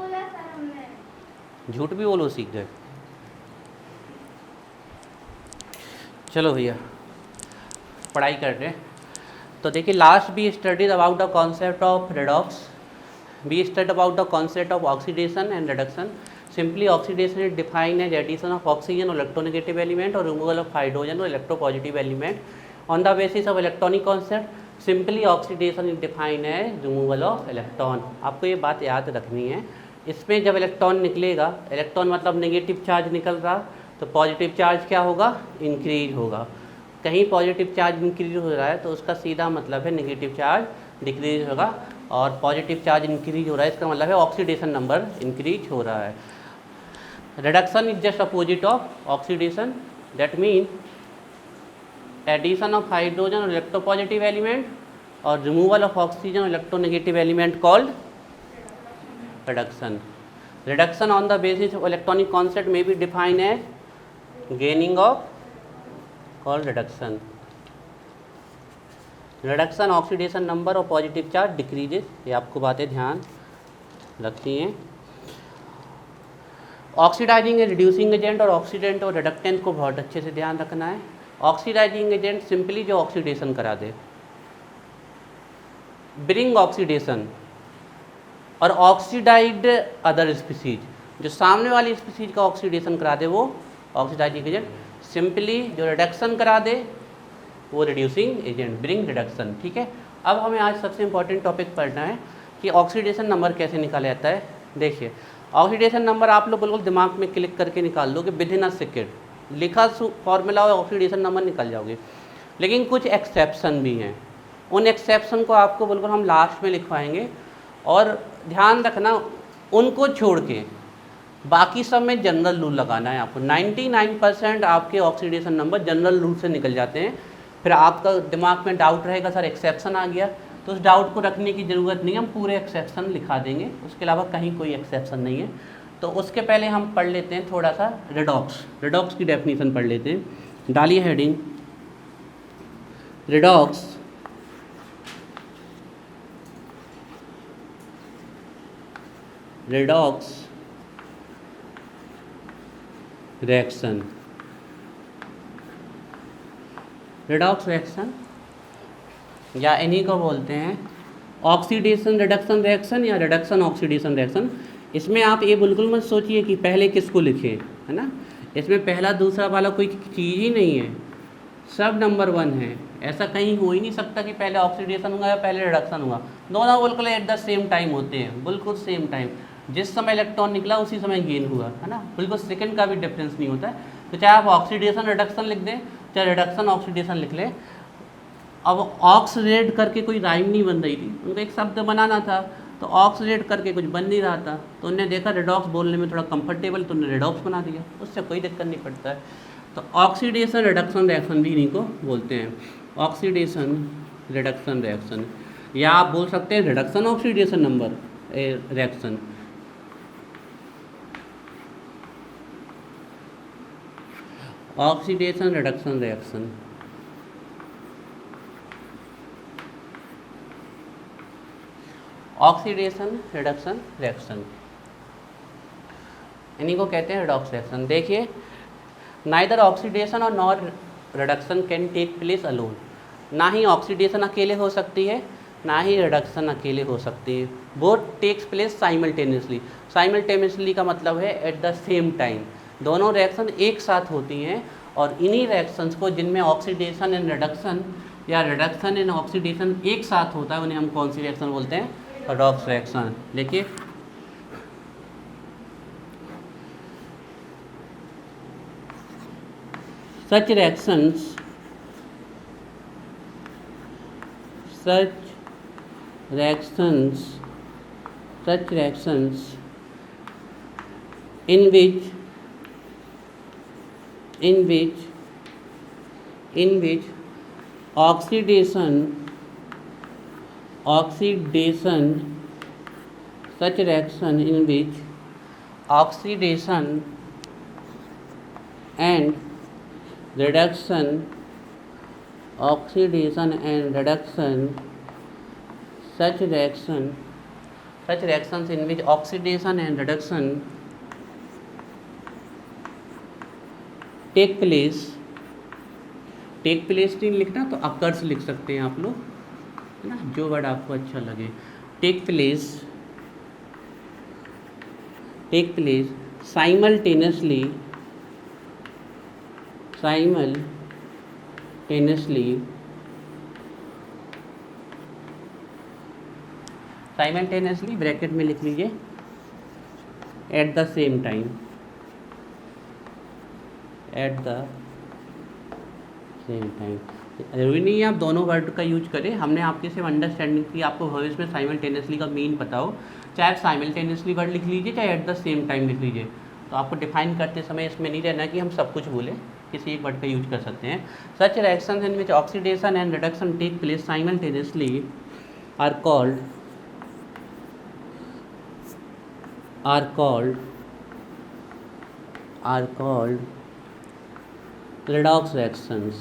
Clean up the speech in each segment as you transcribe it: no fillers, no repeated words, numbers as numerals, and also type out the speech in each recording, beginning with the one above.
बोला सर हमने। झूठ भी बोलो सीख गए। चलो भैया पढ़ाई कर रहे हैं। तो देखिए लास्ट भी studies about the concept of redox, we study about the concept of oxidation and reduction. Simply oxidation is defined as addition of oxygen और इलेक्ट्रोनेगेटिव एलिमेंट और रिमूवल ऑफ हाइड्रोजन और electropositive element on the basis of electronic concept. Simply oxidation is defined as removal of electron. आपको ये बात याद रखनी है। इसमें जब इलेक्ट्रॉन निकलेगा, इलेक्ट्रॉन मतलब नेगेटिव चार्ज निकल रहा, तो पॉजिटिव चार्ज क्या होगा, इंक्रीज होगा। कहीं पॉजिटिव चार्ज इंक्रीज हो रहा है तो उसका सीधा मतलब है नेगेटिव चार्ज डिक्रीज होगा, और पॉजिटिव चार्ज इंक्रीज हो रहा है इसका मतलब है ऑक्सीडेशन नंबर इंक्रीज हो रहा है। Reduction is just opposite of oxidation, that mean addition of hydrogen और इलेक्ट्रोपॉजिटिव एलिमेंट और रिमूवल ऑफ ऑक्सीजन और electronegative element called reduction. Reduction on the basis of electronic concept may be defined as gaining of called reduction. Reduction oxidation number और positive charge decreases, ये आपको बातें ध्यान रखनी है। ऑक्सीडाइजिंग रिड्यूसिंग एजेंट और oxidant और रिडक्टेंट को बहुत अच्छे से ध्यान रखना है। ऑक्सीडाइजिंग एजेंट सिंपली जो ऑक्सीडेशन करा दे, ब्रिंग ऑक्सीडेशन, और ऑक्सीडाइड अदर स्पीसीज, जो सामने वाली स्पीसीज का ऑक्सीडेशन करा दे वो ऑक्सीडाइजिंग एजेंट। सिंपली जो रिडक्शन करा दे वो रिड्यूसिंग एजेंट, ब्रिंग रिडक्शन। ठीक है, अब हमें आज सबसे इंपॉर्टेंट टॉपिक पढ़ना है कि ऑक्सीडेशन नंबर कैसे निकाला जाता है। देखिए ऑक्सीडेशन नंबर आप लोग बिल्कुल दिमाग में क्लिक करके निकाल लो कि विदिन अ सेकेंड लिखा फॉर्मूला और ऑक्सीडेशन नंबर निकल जाओगे। लेकिन कुछ एक्सेप्शन भी हैं, उन एक्सेप्शन को आपको बिल्कुल हम लास्ट में लिखवाएंगे, और ध्यान रखना उनको छोड़ के बाकी सब में जनरल रूल लगाना है आपको। 99% आपके ऑक्सीडेशन नंबर जनरल रूल से निकल जाते हैं। फिर आपका दिमाग में डाउट रहेगा सर एक्सेप्शन आ गया, तो उस डाउट को रखने की ज़रूरत नहीं, हम पूरे एक्सेप्शन लिखा देंगे, उसके अलावा कहीं कोई एक्सेप्शन नहीं है। तो उसके पहले हम पढ़ लेते हैं थोड़ा सा रेडॉक्स, रेडॉक्स की डेफिनेशन पढ़ लेते हैं। डालिए heading redox. Redox reaction, redox reaction या इन्हीं को बोलते हैं ऑक्सीडेशन रिडक्शन रिएक्शन या रिडक्शन ऑक्सीडेशन रिएक्शन। इसमें आप ये बिल्कुल मत सोचिए कि पहले किसको लिखें, है ना। इसमें पहला दूसरा वाला कोई चीज़ ही नहीं है, सब नंबर 1 है। ऐसा कहीं हो ही नहीं सकता कि पहले ऑक्सीडेशन होगा या पहले रिडक्शन होगा। दोनों बिल्कुल एट द सेम टाइम होते हैं, बिल्कुल सेम टाइम। जिस समय इलेक्ट्रॉन निकला उसी समय गेन हुआ, है ना, बिल्कुल सेकंड का भी डिफरेंस नहीं होता है। तो चाहे आप ऑक्सीडेशन रिडक्शन लिख दें चाहे रिडक्शन ऑक्सीडेशन लिख लें। अब ऑक्सीडेट करके कोई राइम नहीं बन रही थी, उनको एक शब्द बनाना था, तो ऑक्सीडेट करके कुछ बन नहीं रहा था, तो उन्होंने देखा रिडॉक्स बोलने में थोड़ा कंफर्टेबल, तो उन्होंने रिडॉक्स बना दिया, उससे कोई दिक्कत नहीं पड़ता है। तो ऑक्सीडेशन रिडक्शन रिएक्शन भी इन्हीं को बोलते हैं, ऑक्सीडेशन रिडक्शन रिएक्शन, या आप बोल सकते हैं reduction oxidation number reaction. Oxidation reduction reaction, oxidation reduction reaction, इन्हीं को कहते हैं रिडॉक्स रिएक्शन। देखिए नाइदर ऑक्सीडेशन और nor reduction can take place alone, ना ही ऑक्सीडेशन अकेले हो सकती है ना ही रिडक्शन अकेले हो सकती है। Both takes place simultaneously, simultaneously का मतलब है एट द सेम टाइम, दोनों रिएक्शन एक साथ होती हैं। और इन्हीं रिएक्शंस को जिनमें ऑक्सीडेशन एंड रिडक्शन या रिडक्शन एंड ऑक्सीडेशन एक साथ होता है उन्हें हम कौन सी रिएक्शन बोलते हैं, रिडॉक्स रिएक्शन। देखिए such reactions in which oxidation such reaction in which oxidation and reduction, oxidation and reduction, such reaction such reactions in which oxidation and reduction take place नहीं लिखना तो occurs लिख सकते हैं आप लोग, है ना, जो वर्ड आपको अच्छा लगे। take place simultaneously ब्रैकेट में लिख लीजिए at the same time, जरूरी नहीं है आप दोनों वर्ड का यूज करें, हमने आपके सिर्फ अंडरस्टैंडिंग की, आपको भविष्य में साइमल्टेनियसली का मीन पता हो, चाहे आप साइमल्टेनियसली वर्ड लिख लीजिए चाहे एट द सेम टाइम लिख लीजिए। तो आपको डिफाइन करते समय इसमें नहीं रहना कि हम सब कुछ बोलें, किसी एक वर्ड का यूज कर सकते हैं। Such reactions in which oxidation and reduction take place simultaneously are called redox reactions,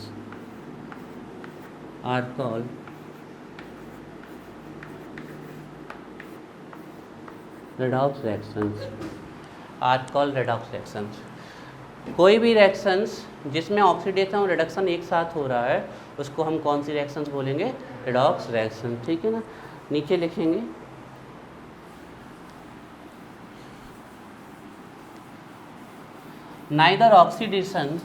कोई भी रिएक्शंस जिसमें ऑक्सीडेशन और रिडक्शन एक साथ हो रहा है उसको हम कौन सी रिएक्शंस बोलेंगे? रिडॉक्स रिएक्शन, ठीक है ना। नीचे लिखेंगे neither oxidation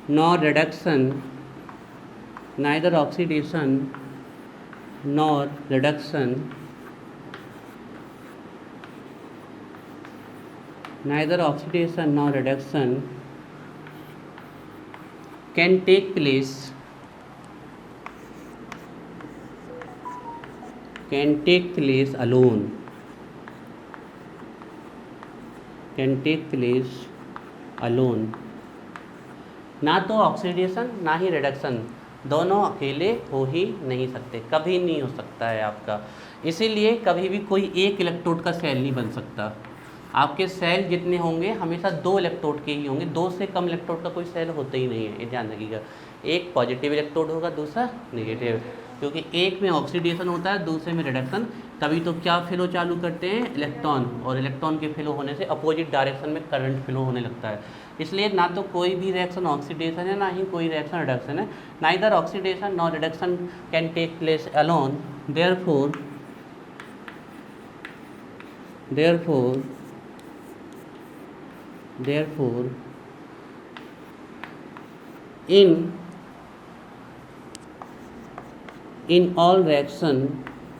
nor reduction can take place alone, ना तो ऑक्सीडेशन ना ही रिडक्शन, दोनों अकेले हो ही नहीं सकते, कभी नहीं हो सकता है आपका। इसीलिए कभी भी कोई एक इलेक्ट्रोड का सेल नहीं बन सकता। आपके सेल जितने होंगे हमेशा 2 इलेक्ट्रोड के ही होंगे, 2 से कम इलेक्ट्रोड का कोई सेल होता ही नहीं है, ये ध्यान रखिएगा। एक पॉजिटिव इलेक्ट्रोड होगा, दूसरा नेगेटिव, क्योंकि एक में ऑक्सीडेशन होता है, दूसरे में रिडक्शन। तभी तो क्या फ्लो चालू करते हैं? इलेक्ट्रॉन, और इलेक्ट्रॉन के फ्लो होने से अपोजिट डायरेक्शन में करंट फ्लो होने लगता है। इसलिए ना तो कोई भी रिएक्शन ऑक्सीडेशन है, ना ही कोई रिएक्शन रिडक्शन है। Neither oxidation nor reduction can take place alone, therefore in all reactions in which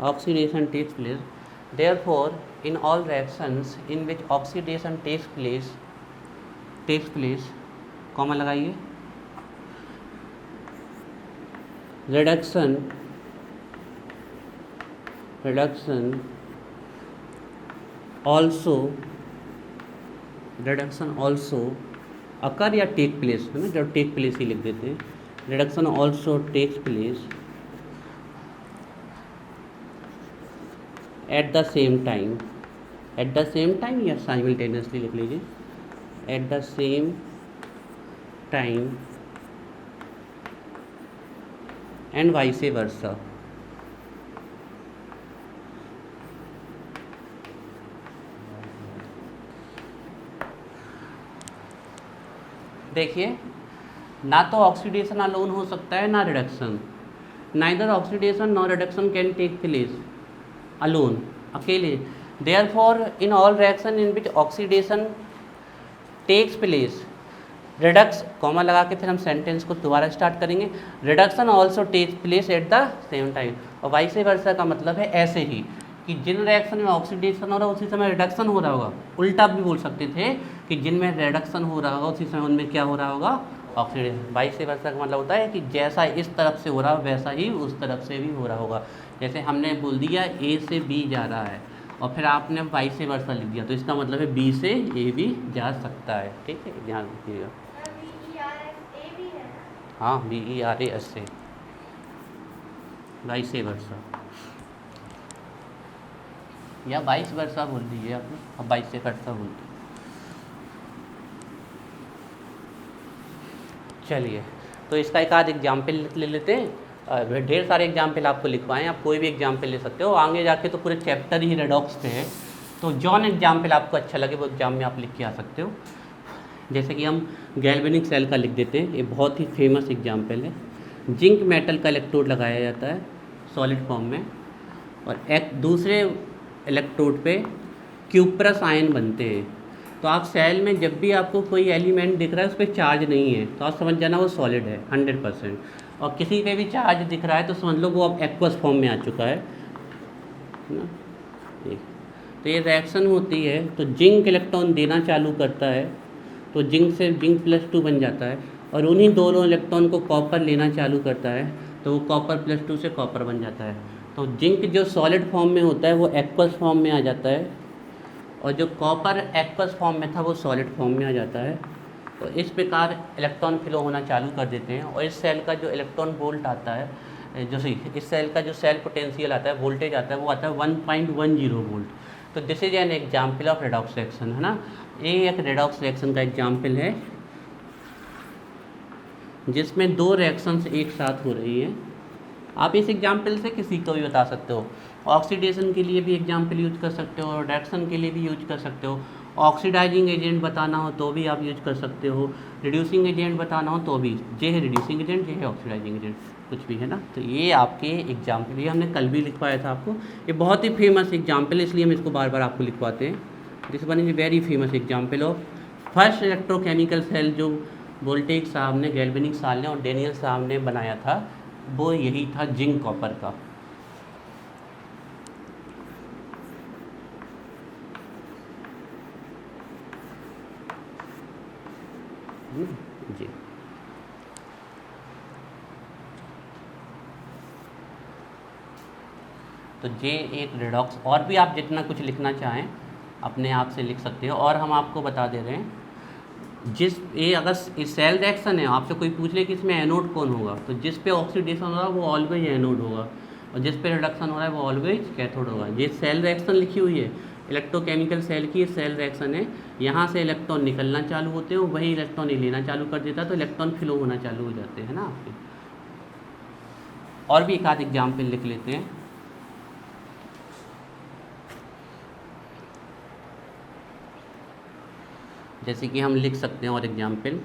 oxidation takes place, therefore in all reactions in which oxidation takes place, comma लगाइए, reduction also occur या take place, है ना, जब take place ही लिख देते हैं। reduction also takes place at the same time या simultaneously लिख लीजिए, at the same time and vice versa। देखिए, ना तो ऑक्सीडेशन अलोन हो सकता है ना reduction. Neither oxidation nor reduction can take place alone, अकेले। Therefore in all reaction in which oxidation takes place, redox, comma लगा के फिर हम सेंटेंस को दोबारा स्टार्ट करेंगे, reduction also takes place at the same time. और वाइस वर्सा का मतलब है ऐसे ही कि जिन रिएक्शन में ऑक्सीडेशन हो रहा है उसी समय रिडक्शन हो रहा होगा। उल्टा भी बोल सकते थे कि जिनमें रिडक्शन हो रहा होगा उसी समय उनमें क्या हो रहा होगा, ऑक्सीडेशन। वाइस वर्सा का मतलब होता है कि जैसा इस तरफ से हो रहा है वैसा ही उस तरफ से भी हो रहा होगा। जैसे हमने बोल दिया ए से बी जा रहा है और फिर आपने वाइस वर्सा लिख दिया, तो इसका मतलब है बी से ए भी जा सकता है। ठीक है, ध्यान रखिएगा। BERSA भी है। हाँ, BERAS से वाइस वर्सा या वाइस वर्सा बोल दीजिए आप, अब वाइस वर्सा बोल दीजिए। चलिए, तो इसका एक आध एग्जाम्पल ले लेते हैं। ढेर सारे एग्जाम्पल आपको लिखवाएं, आप कोई भी एग्जाम्पल ले सकते हो। आगे जाके तो पूरे चैप्टर ही रेडॉक्स पे है, तो जौन एग्जाम्पल आपको अच्छा लगे वो एग्जाम में आप लिख के आ सकते हो। जैसे कि हम गैल्वेनिक सेल का लिख देते हैं, ये बहुत ही फेमस एग्जाम्पल है। जिंक मेटल का इलेक्ट्रोड लगाया जाता है सॉलिड फॉर्म में, और एक दूसरे इलेक्ट्रोड पे क्यूप्रस आयन बनते हैं। तो आप सेल में जब भी आपको कोई एलिमेंट दिख रहा है उस पर चार्ज नहीं है तो आप समझ जाना वो सॉलिड है 100%, और किसी पे भी चार्ज दिख रहा है तो समझ लो वो अब एक्वस फॉर्म में आ चुका है ना। तो ये रिएक्शन होती है, तो जिंक इलेक्ट्रॉन देना चालू करता है, तो जिंक से जिंक +2 बन जाता है, और उन्हीं दोनों इलेक्ट्रॉन को कॉपर लेना चालू करता है तो वो कॉपर +2 से कॉपर बन जाता है। तो जिंक जो सॉलिड फॉर्म में होता है वो एक्वस फॉर्म में आ जाता है, और जो कॉपर एक्वस फॉर्म में था वो सॉलिड फॉर्म में आ जाता है। तो इस प्रकार इलेक्ट्रॉन फ्लो होना चालू कर देते हैं, और इस सेल का जो इलेक्ट्रॉन वोल्ट आता है, इस सेल का जो सेल पोटेंशियल आता है, वोल्टेज आता है, वो आता है 1.10 वोल्ट। तो this is an example of redox reaction, है ना। ये एक रेडॉक्स रिएक्शन का एग्जाम्पल है जिसमें दो रिएक्शंस एक साथ हो रही हैं। आप इस एग्जाम्पल से किसी को भी बता सकते हो। ऑक्सीडेशन के लिए भी एग्जाम्पल यूज कर सकते हो, रिडक्शन के लिए भी यूज कर सकते हो, ऑक्सीडाइजिंग एजेंट बताना हो तो भी आप यूज कर सकते हो, रिड्यूसिंग एजेंट बताना हो तो भी। जे है रिड्यूसिंग एजेंट, जे है ऑक्सीडाइजिंग एजेंट, कुछ भी है ना। तो ये आपके एग्जाम्पल, ये हमने कल भी लिखवाया था आपको। ये बहुत ही फेमस एग्जाम्पल है, इसलिए हम इसको बार बार आपको लिखवाते हैं। This one is very famous example of first electrochemical cell जो वोल्टेज साहब ने, गैल्वेनिक साल ने और डेनियल साहब ने बनाया था, वो यही था जिंक कॉपर का। जी, तो ये एक रेडॉक्स, और भी आप जितना कुछ लिखना चाहें अपने आप से लिख सकते हो। और हम आपको बता दे रहे हैं, जिस ये अगर सेल रिएक्शन है, आपसे कोई पूछ ले कि इसमें एनोड कौन होगा, तो जिस पे ऑक्सीडेशन हो रहा है वो ऑलवेज एनोड होगा, और जिस पे रिडक्शन हो रहा है वो ऑलवेज कैथोड होगा। ये सेल रिएक्शन लिखी हुई है, इलेक्ट्रोकेमिकल सेल की सेल रिएक्शन है। यहाँ से इलेक्ट्रॉन निकलना चालू होते हैं, वही इलेक्ट्रॉन लेना चालू कर देता है, तो इलेक्ट्रॉन फ्लो होना चालू हो जाते हैं ना आपके। और भी एक आध एग्जाम्पल लिख लेते हैं। जैसे कि हम लिख सकते हैं और एग्जाम्पल,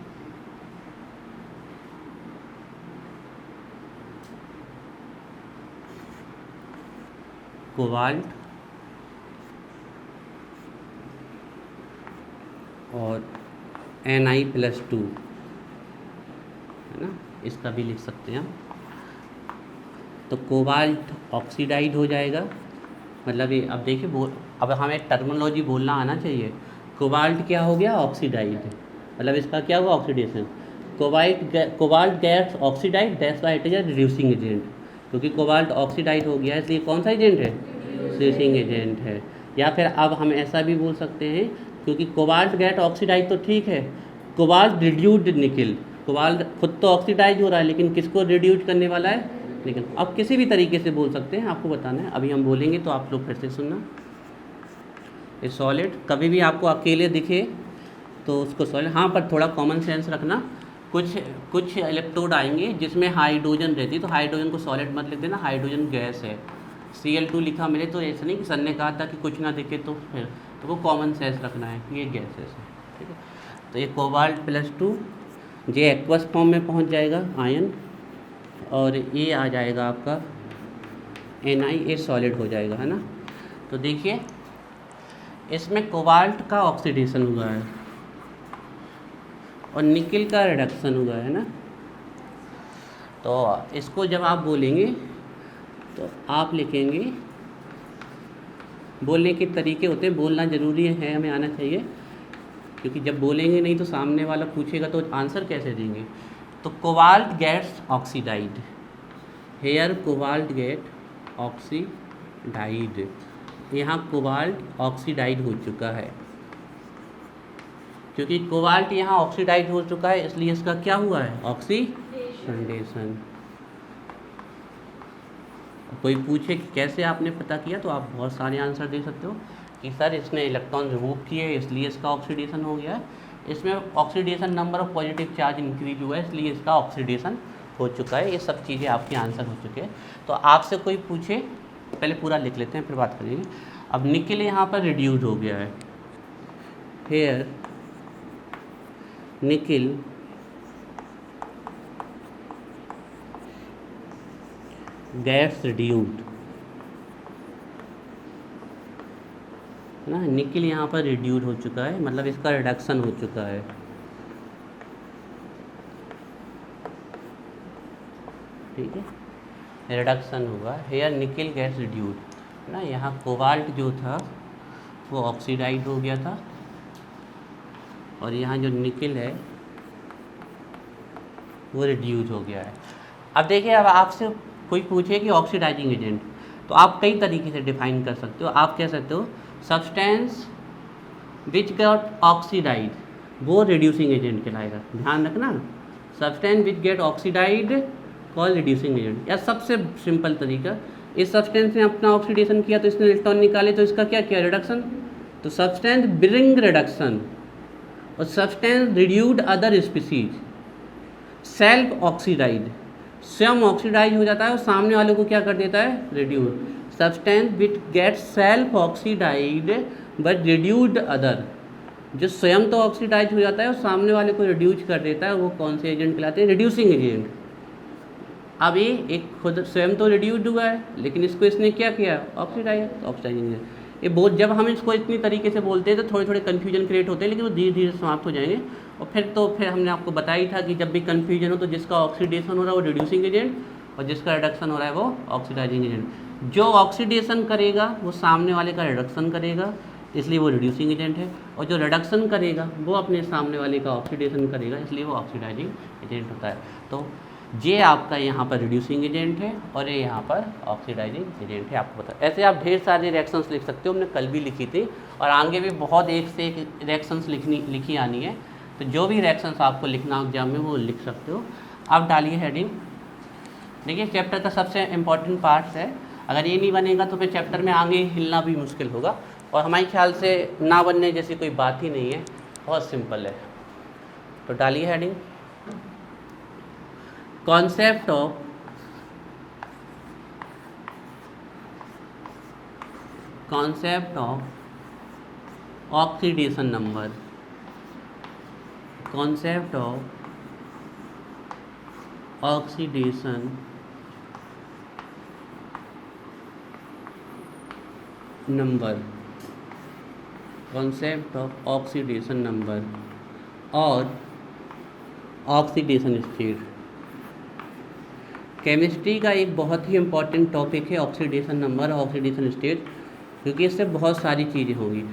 कोबाल्ट और Ni+2, है ना, इसका भी लिख सकते हैं हम। तो कोबाल्ट ऑक्सीडाइड हो जाएगा, मतलब ये अब देखिए, अब हमें टर्मिनोलॉजी बोलना आना चाहिए। कोबाल्ट क्या हो गया, ऑक्सीडाइड, मतलब इसका क्या हुआ, oxidation. Cobalt gas oxidised, that's why it is a reducing agent, क्योंकि कोबाल्ट ऑक्सीडाइड हो गया है इसलिए कौन सा एजेंट है, रिड्यूसिंग एजेंट है। या फिर अब हम ऐसा भी बोल सकते हैं, क्योंकि कोबाल्ट गैस ऑक्सीडाइड तो ठीक है, कोबाल्ट रिड्यूस्ड निकल, कोबाल्ट खुद तो ऑक्सीडाइज हो रहा है लेकिन किसको रिड्यूस करने वाला है, लेकिन अब किसी भी तरीके से बोल सकते हैं, आपको बताना है। अभी हम बोलेंगे तो आप लोग फिर से सुनना। ये सॉलिड कभी भी आपको अकेले दिखे तो उसको सॉलिड, हाँ, पर थोड़ा कॉमन सेंस रखना। कुछ इलेक्ट्रोड आएंगे जिसमें हाइड्रोजन रहती है, तो हाइड्रोजन को सॉलिड मत लिख देना, हाइड्रोजन गैस है। Cl2 लिखा मिले तो ऐसा नहीं कि सर ने कहा था कि कुछ ना दिखे तो फिर, तो वो कॉमन सेंस रखना है कि ये गैसेस है, ठीक है। तो ये कोबाल्ट+2 ये एक्वस फॉर्म में पहुंच जाएगा आयन, और ये आ जाएगा आपका Na, ये सॉलिड हो जाएगा, है ना। तो देखिए इसमें कोबाल्ट का ऑक्सीडेशन हुआ है और निकल का रिडक्शन हुआ है ना। तो इसको जब आप बोलेंगे तो आप लिखेंगे बोलने के तरीके होते हैं, बोलना ज़रूरी है, हमें आना चाहिए, क्योंकि जब बोलेंगे नहीं तो सामने वाला पूछेगा तो आंसर कैसे देंगे। तो cobalt gets oxidised, here cobalt get oxidised, यहाँ कोबाल्ट ऑक्सीडाइड हो चुका है, क्योंकि कोबाल्ट यहाँ ऑक्सीडाइड हो चुका है इसलिए इसका क्या हुआ है, ऑक्सीडेशन। कोई पूछे कि कैसे आपने पता किया तो आप बहुत सारे आंसर दे सकते हो कि सर इसने इलेक्ट्रॉन रिमूव किए इसलिए इसका ऑक्सीडेशन हो गया है, इसमें oxidation number of positive charge increase हुआ है इसलिए इसका ऑक्सीडेशन हो चुका है। ये सब चीज़ें आपके आंसर हो चुके हैं। तो आपसे कोई पूछे, पहले पूरा लिख लेते हैं फिर बात करेंगे। अब निकल यहाँ पर रिड्यूस हो गया है, हेयर निकल गैस रिड्यूस्ड है ना, निकल यहाँ पर रिड्यूस हो चुका है, मतलब इसका रिडक्शन हो चुका है। ठीक है, रिडक्शन हुआ, हेयर निकल गैस रिड्यूस है ना। यहाँ कोबाल्ट जो था वो ऑक्सीडाइड हो गया था और यहाँ जो निकल है वो रिड्यूस हो गया है। अब देखिए, अब आपसे कोई पूछे कि ऑक्सीडाइजिंग एजेंट, तो आप कई तरीके से डिफाइन कर सकते हो। आप कह सकते हो सब्सटेंस विच गेट ऑक्सीडाइड वो रिड्यूसिंग एजेंट कहलाएगा, ध्यान रखना, substance which get oxidised call reducing agent. या सबसे सिंपल तरीका, इस सब्सटेंस ने अपना ऑक्सीडेशन किया तो इसने इलेक्ट्रॉन निकाले तो इसका क्या किया, रिडक्शन। तो सब्सटेंस ब्रिंग रिडक्शन और substance reduced other species, self oxidised, स्वयं ऑक्सीडाइज हो जाता है और सामने वाले को क्या कर देता है, reduce. Substance which get self oxidised but reduced other, जो स्वयं तो ऑक्सीडाइज हो जाता है और सामने वाले को रिड्यूस कर देता है, वो कौन से एजेंट कहलाते हैं, रिड्यूसिंग एजेंट। अब ये एक खुद स्वयं तो रिड्यूस्ड हुआ है लेकिन इसको इसने क्या किया, ऑक्सीडाइज, ऑक्सीडाइजिंग एजेंट। ये बहुत, जब हम इसको इतनी तरीके से बोलते हैं तो थोड़े थोड़े कन्फ्यूजन क्रिएट होते हैं, लेकिन वो धीरे धीरे समाप्त हो जाएंगे। और फिर हमने आपको बताया था कि जब भी कन्फ्यूजन हो तो जिसका ऑक्सीडेशन हो रहा है वो रिड्यूसिंग एजेंट और जिसका रिडक्शन हो रहा है वो ऑक्सीडाइजिंग एजेंट। जो ऑक्सीडेशन करेगा वो सामने वाले का रिडक्शन करेगा इसलिए वो रिड्यूसिंग एजेंट है, और जो रिडक्शन करेगा वो अपने सामने वाले का ऑक्सीडेशन करेगा इसलिए वो ऑक्सीडाइजिंग एजेंट होता है। तो ये आपका यहाँ पर रिड्यूसिंग एजेंट है और ये यहाँ पर ऑक्सीडाइजिंग एजेंट है, आपको पता। ऐसे आप ढेर सारे रिएक्शंस लिख सकते हो, हमने कल भी लिखी थी और आगे भी बहुत एक से एक रिएक्शंस लिखी आनी है। तो जो भी रिएक्शंस आपको लिखना एग्जाम में वो लिख सकते हो। आप डालिए हेडिंग। देखिए, चैप्टर का सबसे इम्पॉर्टेंट पार्ट है, अगर ये नहीं बनेगा तो फिर चैप्टर में आगे हिलना भी मुश्किल होगा, और हमारे ख्याल से ना बनने जैसी कोई बात ही नहीं है, बहुत सिंपल है। तो डालिए heading, concept of oxidation number, concept of oxidation number, concept of oxidation number और ऑक्सीडेशन स्टेट। केमिस्ट्री का एक बहुत ही इम्पॉर्टेंट टॉपिक है ऑक्सीडेशन नंबर, ऑक्सीडेशन स्टेट, क्योंकि इससे बहुत सारी चीज़ें होंगी।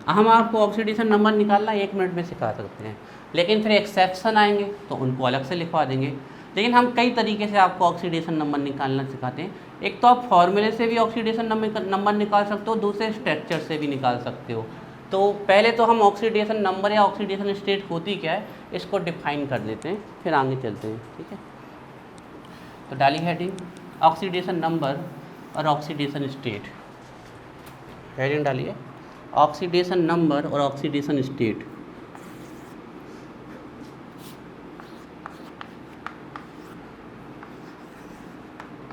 हम आपको ऑक्सीडेशन नंबर निकालना 1 मिनट में सिखा सकते हैं, लेकिन फिर एक्सेप्शन आएंगे तो उनको अलग से लिखवा देंगे। लेकिन हम कई तरीके से आपको ऑक्सीडेशन नंबर निकालना सिखाते हैं। एक तो आप फॉर्मूले से भी ऑक्सीडेशन नंबर निकाल सकते हो, दूसरे स्ट्रक्चर से भी निकाल सकते हो। तो पहले तो हम ऑक्सीडेशन नंबर या ऑक्सीडेशन स्टेट होती क्या है इसको डिफाइन कर देते हैं, फिर आगे चलते हैं। ठीक है, तो डाली हेडिंग ऑक्सीडेशन नंबर और ऑक्सीडेशन स्टेट। हेडिंग डालिए ऑक्सीडेशन नंबर और ऑक्सीडेशन स्टेट।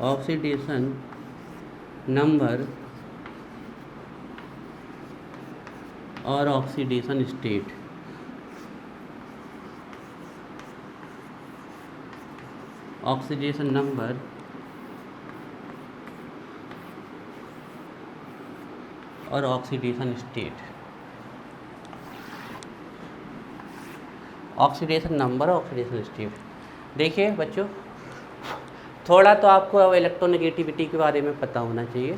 ऑक्सीडेशन नंबर और ऑक्सीडेशन स्टेट। ऑक्सीडेशन नंबर और ऑक्सीडेशन स्टेट। ऑक्सीडेशन नंबर और ऑक्सीडेशन स्टेट। देखिए बच्चों, थोड़ा तो आपको अब इलेक्ट्रोनेगेटिविटी के बारे में पता होना चाहिए,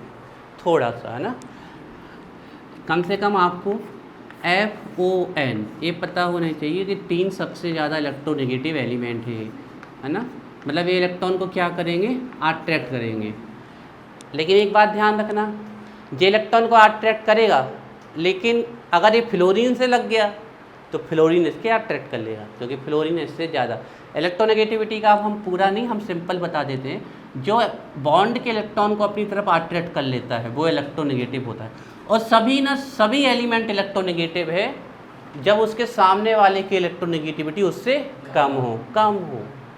थोड़ा सा, है ना। कम से कम आपको FON ये पता होना चाहिए कि 3 सबसे ज़्यादा इलेक्ट्रोनेगेटिव एलिमेंट है ना। मतलब ये इलेक्ट्रॉन को क्या करेंगे, अट्रैक्ट करेंगे। लेकिन एक बात ध्यान रखना, ये इलेक्ट्रॉन को अट्रैक्ट करेगा, लेकिन अगर ये फ्लोरीन से लग गया तो फ्लोरीन इसके अट्रैक्ट कर लेगा, क्योंकि फ्लोरीन इससे ज़्यादा। इलेक्ट्रोनेगेटिविटी का अब हम पूरा नहीं, हम सिंपल बता देते हैं। जो बॉन्ड के इलेक्ट्रॉन को अपनी तरफ अट्रैक्ट कर लेता है वो इलेक्ट्रोनेगेटिव होता है। और सभी एलिमेंट इलेक्ट्रोनेगेटिव है जब उसके सामने वाले की इलेक्ट्रोनेगेटिविटी उससे कम हो,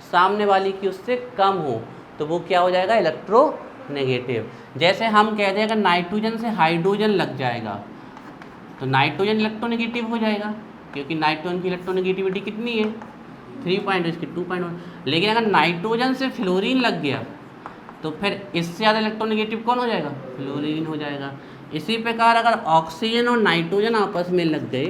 सामने वाले की उससे कम हो, तो वो क्या हो जाएगा, इलेक्ट्रोनेगेटिव। जैसे हम कह दें अगर नाइट्रोजन से हाइड्रोजन लग जाएगा तो नाइट्रोजन इलेक्ट्रोनेगेटिव हो जाएगा, क्योंकि नाइट्रोजन की इलेक्ट्रोनेगेटिविटी कितनी है, 3 पॉइंट, इसकी 2.1। लेकिन अगर नाइट्रोजन से फ्लोरीन लग गया तो फिर इससे ज़्यादा इलेक्ट्रोनेगेटिव कौन हो जाएगा, फ्लोरीन हो जाएगा। इसी प्रकार अगर ऑक्सीजन और नाइट्रोजन आपस में लग गए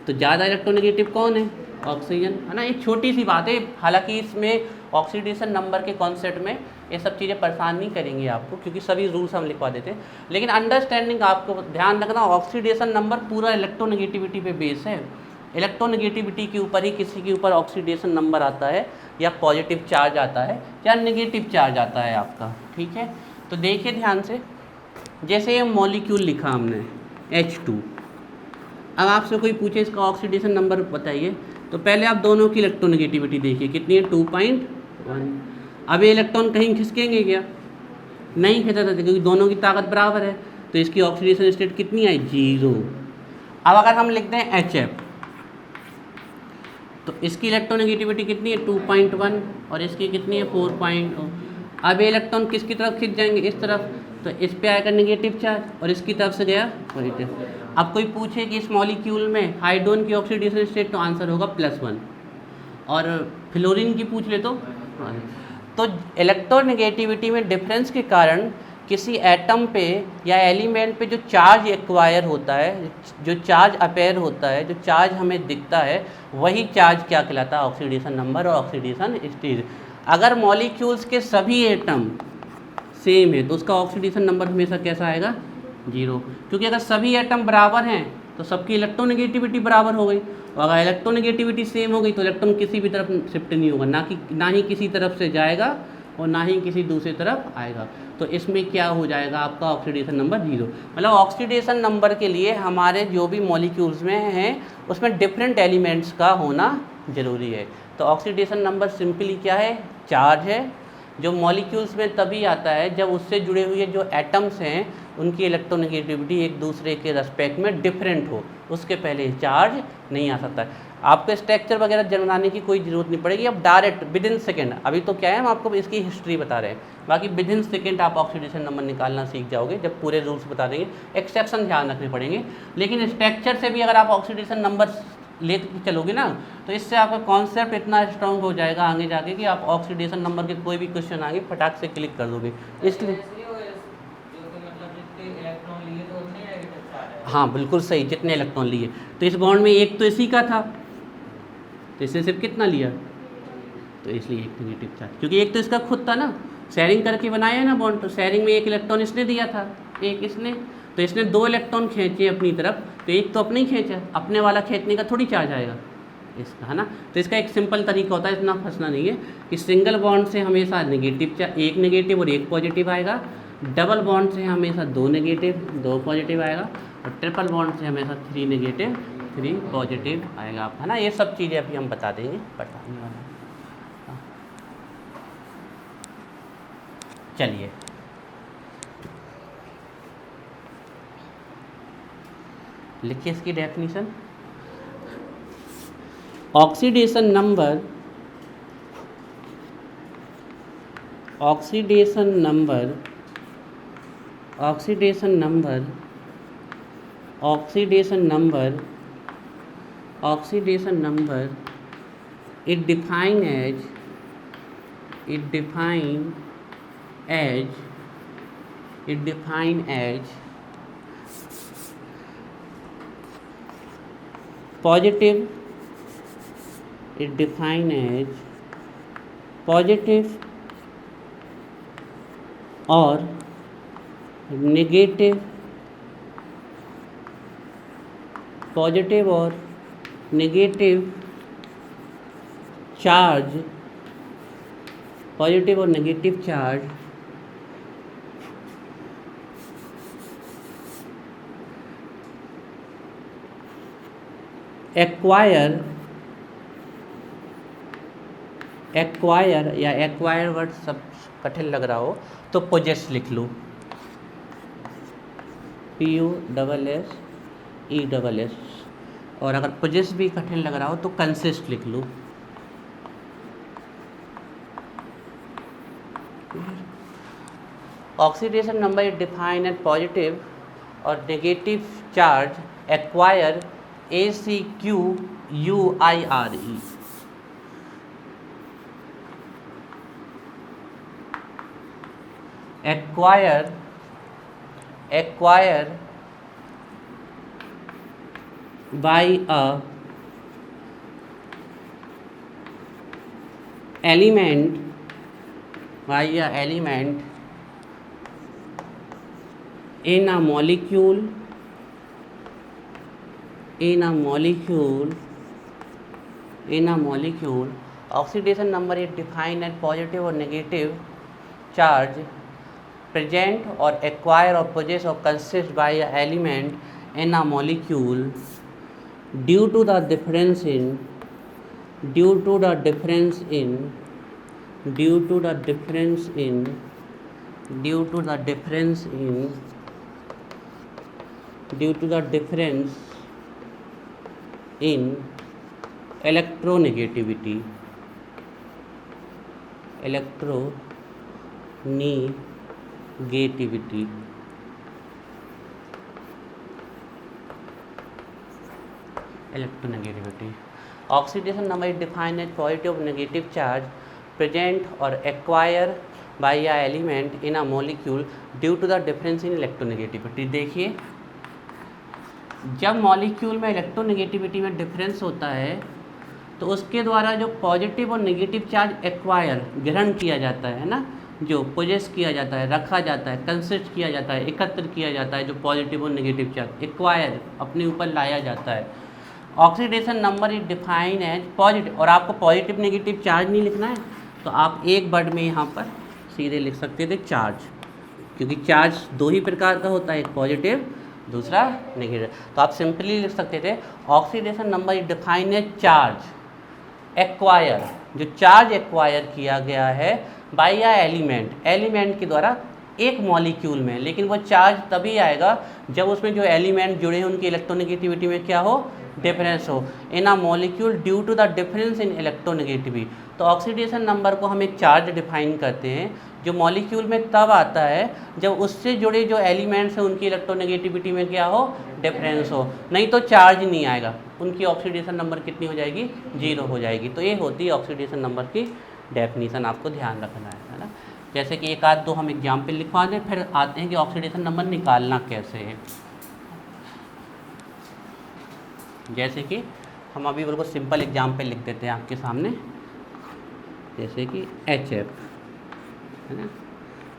तो ज़्यादा इलेक्ट्रोनेगेटिव कौन है, ऑक्सीजन, है ना। एक छोटी सी बात है, हालांकि इसमें ऑक्सीडेशन नंबर के कॉन्सेप्ट में ये सब चीज़ें परेशान नहीं करेंगी आपको, क्योंकि सभी रूल्स हम लिखवा देते हैं। लेकिन अंडरस्टैंडिंग आपको ध्यान रखना, ऑक्सीडेशन नंबर पूरा इलेक्ट्रोनेगेटिविटी पे बेस है। इलेक्ट्रोनेगेटिविटी के ऊपर ही किसी के ऊपर ऑक्सीडेशन नंबर आता है, या पॉजिटिव चार्ज आता है या नेगेटिव चार्ज आता है आपका, ठीक है। तो देखिए ध्यान से, जैसे ये मॉलिक्यूल लिखा हमने H2, अब आपसे कोई पूछे इसका ऑक्सीडेशन नंबर बताइए, तो पहले आप दोनों की इलेक्ट्रोनेगेटिविटी देखिए कितनी है, 2.1। अब ये इलेक्ट्रॉन कहीं खिसकेंगे क्या, नहीं खिसक सकते, क्योंकि दोनों की ताकत बराबर है, तो इसकी ऑक्सीडेशन स्टेट कितनी है, 0। अब अगर हम लिखते हैं HF, तो इसकी इलेक्ट्रोनेगेटिविटी कितनी है, 2.1, और इसकी कितनी है, 4.0। अब ये इलेक्ट्रॉन किसकी तरफ खिंच जाएंगे, इस तरफ, तो इस पे आएगा नेगेटिव चार्ज और इसकी तरफ से गया पॉजिटिव। अब कोई पूछे कि इस मॉलिक्यूल में हाइड्रोजन की ऑक्सीडेशन स्टेट, तो आंसर होगा +1, और फ्लोरीन की पूछ ले तो इलेक्ट्रोनेगेटिविटी में डिफरेंस के कारण किसी एटम पे या एलिमेंट पे जो चार्ज एक्वायर होता है, जो चार्ज अपेयर होता है, जो चार्ज हमें दिखता है, वही चार्ज क्या कहलाता है, ऑक्सीडेशन नंबर और ऑक्सीडेशन स्टेज। अगर मॉलिक्यूल्स के सभी एटम सेम है तो उसका ऑक्सीडेशन नंबर हमेशा कैसा आएगा, 0, क्योंकि अगर सभी एटम बराबर हैं तो सबकी इलेक्ट्रोनेगेटिविटी बराबर हो गई, और अगर इलेक्ट्रोनेगेटिविटी सेम हो गई तो इलेक्ट्रॉन किसी भी तरफ शिफ्ट नहीं होगा, ना ही किसी तरफ से जाएगा और ना ही किसी दूसरी तरफ आएगा। तो इसमें क्या हो जाएगा आपका ऑक्सीडेशन नंबर 0। मतलब ऑक्सीडेशन नंबर के लिए हमारे जो भी मॉलिक्यूल्स में हैं उसमें डिफरेंट एलिमेंट्स का होना ज़रूरी है। तो ऑक्सीडेशन नंबर सिंपली क्या है, चार्ज है, जो मॉलिक्यूल्स में तभी आता है जब उससे जुड़े हुए जो एटम्स हैं उनकी इलेक्ट्रोनेगेटिविटी एक दूसरे के रेस्पेक्ट में डिफरेंट हो, उसके पहले चार्ज नहीं आ सकता है। आपको स्ट्रक्चर वगैरह बनाने की कोई ज़रूरत नहीं पड़ेगी, अब डायरेक्ट विद इन सेकेंड, अभी तो क्या है हम आपको इसकी हिस्ट्री बता रहे हैं, बाकी विद इन सेकेंड आप ऑक्सीडेशन नंबर निकालना सीख जाओगे जब पूरे रूल्स बता देंगे। एक्सेप्शन ध्यान रखने पड़ेंगे, लेकिन स्ट्रक्चर से भी अगर आप ऑक्सीडेशन नंबर ले चलोगे ना तो इससे आपका कॉन्सेप्ट इतना स्ट्रांग हो जाएगा आगे जाके कि आप ऑक्सीडेशन नंबर के कोई भी क्वेश्चन आगे फटाक से क्लिक कर दोगे। इसलिए हाँ बिल्कुल सही, जितने इलेक्ट्रॉन लिए, तो इस बॉन्ड में एक तो इसी का था तो इसने सिर्फ कितना लिया, तो इसलिए एक नेगेटिव चार्ज, क्योंकि एक तो इसका खुद था ना, शेयरिंग करके बनाया है ना बॉन्ड, तो शेयरिंग में एक इलेक्ट्रॉन इसने दिया था, एक इसने, तो इसने 2 इलेक्ट्रॉन खींचे अपनी तरफ, तो एक तो अपने ही खींचा, अपने वाला खींचने का थोड़ी चार्ज आएगा इसका, है ना। तो इसका एक सिंपल तरीका होता है, इतना फंसना नहीं है कि सिंगल बॉन्ड से हमेशा एक नेगेटिव और एक पॉजिटिव आएगा, डबल बॉन्ड से हमेशा 2 नेगेटिव 2 पॉजिटिव आएगा, और ट्रिपल बॉन्ड से हमेशा 3 नेगेटिव 3 पॉजिटिव आएगा, है ना। ये सब चीज़ें अभी हम बता देंगे, बताने वाला। चलिए लिखिए इसकी definition. Oxidation number it defined as positive, it defined as positive और negative पॉजिटिव और नेगेटिव चार्ज, पॉजिटिव और नेगेटिव चार्ज एक्वायर या एक्वायर वर्ड सब कठिन लग रहा हो तो पोजेस लिख लो, PUSSESS, और अगर पोजेस भी कठिन लग रहा हो तो कंसिस्ट लिख लो। Oxidation number is defined as positive और negative charge acquire ACQUIRE। acquire by a element in a molecule oxidation number is defined as positive or negative charge present or acquire or possess or consist by an element in a molecule due to the difference in electronegativity, Oxidation number is defined as positive or negative charge present or acquired by a element in a molecule due to the difference in electronegativity। देखिए, जब molecule में electronegativity में difference होता है तो उसके द्वारा जो पॉजिटिव और नेगेटिव चार्ज एक्वायर ग्रहण किया जाता है ना, जो पोजेस किया जाता है, रखा जाता है, कंसिस्ट किया जाता है, एकत्र किया जाता है, जो पॉजिटिव और नेगेटिव चार्ज एक्वायर अपने ऊपर लाया जाता है। Oxidation number is define as positive, और आपको पॉजिटिव नेगेटिव चार्ज नहीं लिखना है तो आप एक वर्ड में यहाँ पर सीधे लिख सकते थे चार्ज, क्योंकि चार्ज दो ही प्रकार का होता है, एक पॉजिटिव दूसरा नेगेटिव। तो आप सिंपली लिख सकते थे oxidation number is define as charge acquire, जो चार्ज एक्वायर किया गया है बाय अ एलिमेंट के द्वारा एक मॉलिक्यूल में, लेकिन वो चार्ज तभी आएगा जब उसमें जो एलिमेंट जुड़े हैं उनकी इलेक्ट्रोनेगेटिविटी में क्या हो, डिफरेंस हो, in a molecule due to the difference in electronegativity. तो ऑक्सीडेशन नंबर को हम एक चार्ज डिफाइन करते हैं जो मॉलिक्यूल में तब आता है जब उससे जुड़े जो एलिमेंट्स हैं उनकी इलेक्ट्रोनेगेटिविटी में क्या हो, डिफरेंस हो, नहीं तो चार्ज नहीं आएगा, उनकी ऑक्सीडेशन नंबर कितनी हो जाएगी, 0 हो जाएगी। तो ये होती है ऑक्सीडेशन नंबर की डेफिनीशन, आपको ध्यान रखना है ना। जैसे कि एक आध दो हम एग्जाम्पल लिखवा दें, फिर आते हैं कि ऑक्सीडेशन नंबर निकालना कैसे है। जैसे कि हम अभी बिल्कुल सिंपल एग्जाम्पल लिख देते हैं आपके सामने, जैसे कि HF है ना,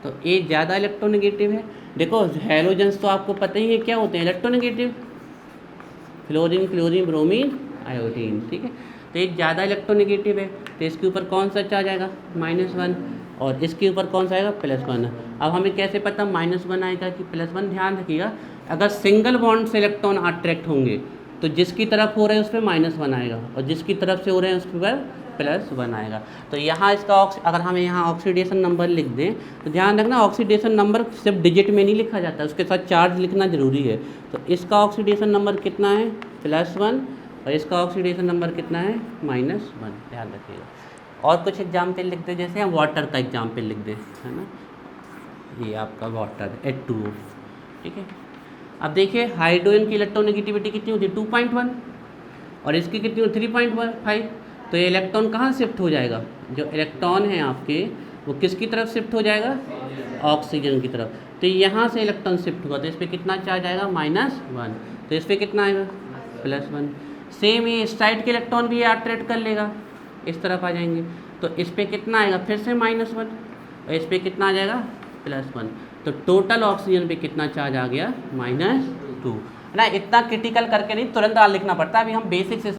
तो ये ज़्यादा इलेक्ट्रोनेगेटिव है। देखो हैलोजेंस तो आपको पता ही है क्या होते हैं, electronegative, fluorine, chlorine, bromine, iodine, ठीक है। तो ये ज़्यादा इलेक्ट्रोनेगेटिव है तो इसके ऊपर कौन सा चार्ज आएगा, -1, और इसके ऊपर कौन सा आएगा, +1। अब हमें कैसे पता -1 आएगा कि +1, ध्यान रखिएगा, अगर सिंगल बॉन्ड से इलेक्ट्रॉन अट्रैक्ट होंगे तो जिसकी तरफ हो रहे हैं उस पर -1 आएगा और जिसकी तरफ से हो रहे हैं उस पर +1 आएगा। तो यहाँ इसका अगर हमें यहाँ ऑक्सीडेशन नंबर लिख दें तो ध्यान रखना ऑक्सीडेशन नंबर सिर्फ डिजिट में नहीं लिखा जाता, उसके साथ चार्ज लिखना ज़रूरी है। तो इसका ऑक्सीडेशन नंबर कितना है, +1, और इसका ऑक्सीडेशन नंबर कितना है, -1, ध्यान रखिएगा। और कुछ एग्जाम्पल लिख दें, जैसे हम वाटर का एग्जाम्पल लिख दें, है ना, ये आपका वाटर H2O, ठीक है। अब देखिए हाइड्रोजन की इलेक्ट्रोनेगेटिविटी कितनी होती है, 2.1, और इसकी कितनी होती है, 3.5। तो ये इलेक्ट्रॉन कहाँ शिफ्ट हो जाएगा, जो इलेक्ट्रॉन है आपके वो किसकी तरफ शिफ्ट हो जाएगा, ऑक्सीजन की तरफ। तो यहाँ से इलेक्ट्रॉन शिफ्ट हुआ तो इस पर कितना चार्ज आएगा, -1, तो इस पर कितना आएगा, +1। सेम ये इस साइड के इलेक्ट्रॉन भी अट्रैक्ट कर लेगा, इस तरफ आ जाएंगे, तो इस पर कितना आएगा, फिर से -1, और इस पर कितना आ जाएगा, +1। तो टोटल ऑक्सीजन पे कितना चार्ज आ गया, -2। ना, इतना क्रिटिकल करके नहीं तुरंत लिखना पड़ता, अभी हम बेसिक्स